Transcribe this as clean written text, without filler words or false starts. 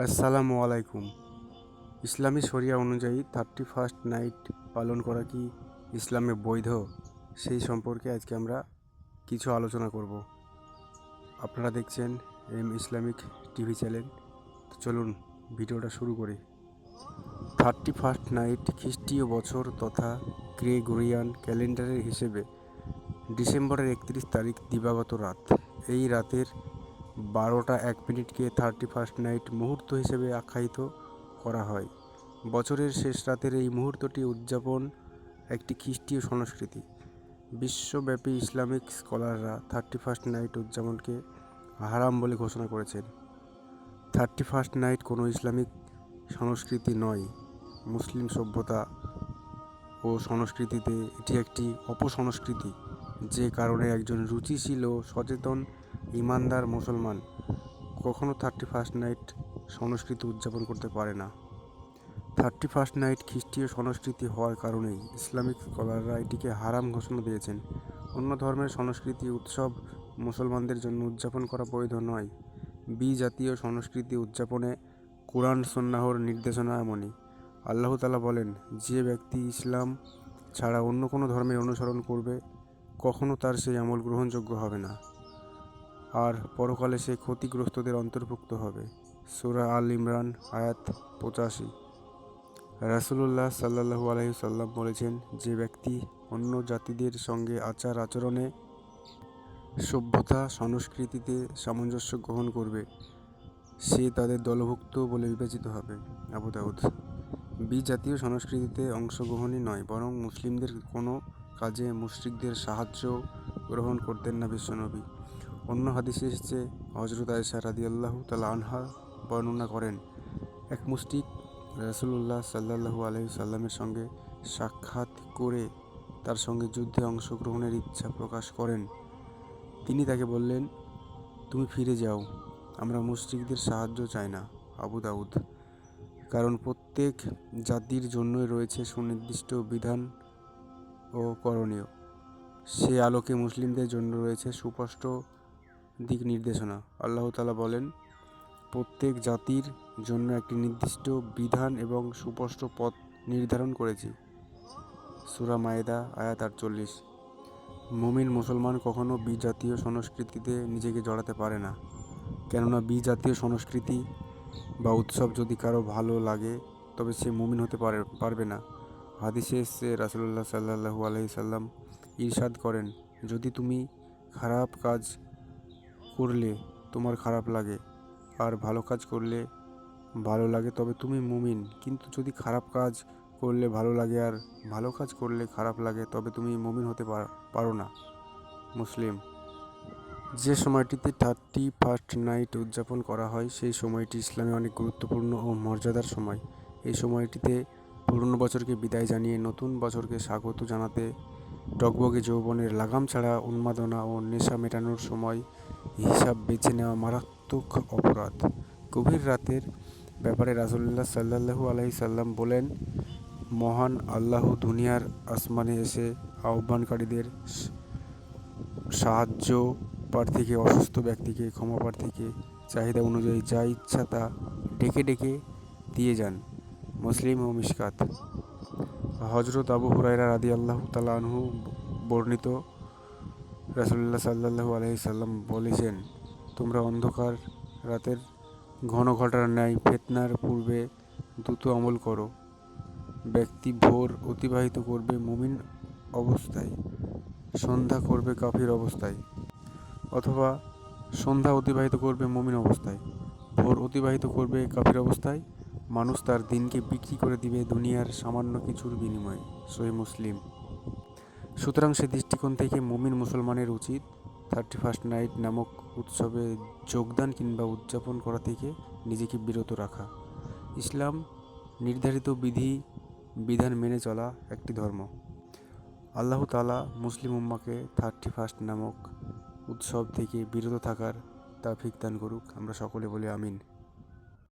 আসসালামু আলাইকুম। ইসলামী শরিয়া অনুযায়ী 31st নাইট পালন করা কি ইসলামে বৈধ, সেই সম্পর্কে আজকে আমরা কিছু আলোচনা করব। আপনারা দেখছেন ইসলামিক টিভি চ্যানেল। তো চলুন ভিডিওটা শুরু করি। 31st নাইট খ্রিস্টীয় বছর তথা গ্রেগরিয়ান ক্যালেন্ডারের হিসেবে ডিসেম্বরের 31 তারিখ দিবাগত রাত। এই রাতের 12টা 1 মিনিটকে 31st নাইট মুহূর্ত হিসেবে আখ্যায়িত করা হয়। বছরের শেষ রাতের এই মুহূর্তটি উদযাপন একটি খ্রিস্টীয় সংস্কৃতি। বিশ্বব্যাপী ইসলামিক স্কলাররা 31st নাইট উদযাপনকে হারাম বলে ঘোষণা করেছেন। 31st নাইট কোনো ইসলামিক সংস্কৃতি নয়। মুসলিম সভ্যতা ও সংস্কৃতিতে এটি একটি অপসংস্কৃতি, যে কারণে একজন রুচিশীল ও সচেতন ইমানদার মুসলমান কখনো 31st নাইট সংস্কৃতি উদযাপন করতে পারে না। 31st নাইট খ্রিস্টীয় সংস্কৃতি হওয়ার কারণেই ইসলামিক স্কলাররা এটিকে হারাম ঘোষণা দিয়েছেন। অন্য ধর্মের সংস্কৃতি উৎসব মুসলমানদের জন্য উদযাপন করা বৈধ নয়। জাতীয় সংস্কৃতি উদযাপনে কুরআন সুন্নাহর নির্দেশনা এমনই। আল্লাহ তাআলা বলেন, যে ব্যক্তি ইসলাম ছাড়া অন্য কোনো ধর্মের অনুসরণ করবে কখনো তার সেই আমল গ্রহণযোগ্য হবে না, আর পরকালে সে ক্ষতিগ্রস্তদের অন্তর্ভুক্ত হবে। সূরা আল ইমরান আয়াত 85। রাসূলুল্লাহ সাল্লাল্লাহু আলাইহি সাল্লাম বলেছেন, যে ব্যক্তি অন্য জাতিদের সঙ্গে আচার আচরণে, সভ্যতা সংস্কৃতিতে সামঞ্জস্য গ্রহণ করবে সে তাদের দলভুক্ত বলে বিবেচিত হবে। আবু দাউদ। জাতীয় সংস্কৃতিতে অংশগ্রহণই নয়, বরং মুসলিমদের কোনো কাজে মুশরিকদের সাহায্য গ্রহণ করতেন না বিশ্বনবী। অন্য হাদিসে এসেছে, হযরত আয়েশা রাদিয়াল্লাহু তাআলা আনহা বর্ণনা করেন, এক মুশরিক রাসূলুল্লাহ সাল্লাল্লাহু আলাইহি সাল্লামের সঙ্গে সাক্ষাৎ করে তার সঙ্গে যুদ্ধে অংশগ্রহণের ইচ্ছা প্রকাশ করেন। তিনি তাকে বললেন, তুমি ফিরে যাও, আমরা মুশরিকদের সাহায্য চাই না। আবু দাউদ। কারণ প্রত্যেক জাতির জন্যই রয়েছে সুনির্দিষ্ট বিধান ও করণীয়। সে আলোকে মুসলিমদের জন্য রয়েছে সুস্পষ্ট দিক নির্দেশনা। আল্লাহ তাআলা বলেন, প্রত্যেক জাতির জন্য একটি নির্দিষ্ট বিধান এবং সুস্পষ্ট পথ নির্ধারণ করেছি। সূরা মায়েদা আয়াত 48। মুমিন মুসলমান কখনো জাতীয় সংস্কৃতিতে নিজেকে জড়াতে পারে না, কেননা জাতীয় সংস্কৃতি বা উৎসব যদি কারো ভালো লাগে তবে সে মুমিন হতে পারবে না। হাদিসে এসেছে, রাসূলুল্লাহ সাল্লাল্লাহু আলাইহি সাল্লাম ইরশাদ করেন, যদি তুমি খারাপ কাজ করলে তোমার খারাপ লাগে আর ভালো কাজ করলে ভালো লাগে তবে তুমি মুমিন, কিন্তু যদি খারাপ কাজ করলে ভালো লাগে আর ভালো কাজ করলে খারাপ লাগে তবে তুমি মুমিন হতে পারো না। মুসলিম। যে সময়টিতে 31st নাইট উদযাপন করা হয় সেই সময়টি ইসলামে অনেক গুরুত্বপূর্ণ ও মর্যাদার সময়। এই সময়টিতে পুরনো বছরকে বিদায় জানিয়ে নতুন বছরকে স্বাগত জানাতে টগবগে যৌবনের লাগাম ছাড়া উন্মাদনা ও নেশা মেটানোর সময় হিসাব বেছে নেওয়া মারাত্মক অপরাধ। গভীর রাতের ব্যাপারে রাসূলুল্লাহ সাল্লাল্লাহু আলাইহি সাল্লাম বলেন, মহান আল্লাহ দুনিয়ার আসমানে এসে আহ্বানকারীদের, সাহায্য প্রার্থীকে, অসুস্থ ব্যক্তিকে, ক্ষমা প্রার্থীকে চাহিদা অনুযায়ী যা ইচ্ছা তা ডেকে ডেকে দিয়ে যান। মুসলিম ও মিশকাত। হযরত আবু হুরায়রা রাদিয়াল্লাহু তাআলা আনহু বর্ণিত, রাসূলুল্লাহ সাল্লাল্লাহু আলাইহি সাল্লাম বলেছেন, তোমরা অন্ধকার রাতের ঘন ঘটার ন্যায় ফিতনার পূর্বে দ্রুত আমল করো। ব্যক্তি ভোর অতিবাহিত করবে মুমিন অবস্থায়, সন্ধ্যা করবে কাফির অবস্থায়, অথবা সন্ধ্যা অতিবাহিত করবে মুমিন অবস্থায়, ভোর অতিবাহিত করবে কাফির অবস্থায়। মানুষ তার দিনকে বিক্রি করে দিবে দুনিয়ার সামান্য কিছুর বিনিময়ে। সহিহ মুসলিম। সুতরাং সে দৃষ্টিকোণ থেকে মুমিন মুসলমানের উচিত 31st নাইট নামক উৎসবে যোগদান কিংবা উদযাপন করা থেকে নিজেকে বিরত রাখা। ইসলাম নির্ধারিত বিধান মেনে চলা একটি ধর্ম। আল্লাহ তাআলা মুসলিম উম্মাহকে 31st নামক উৎসব থেকে বিরত থাকার তৌফিক দান করুক। আমরা সকলে বলি আমিন।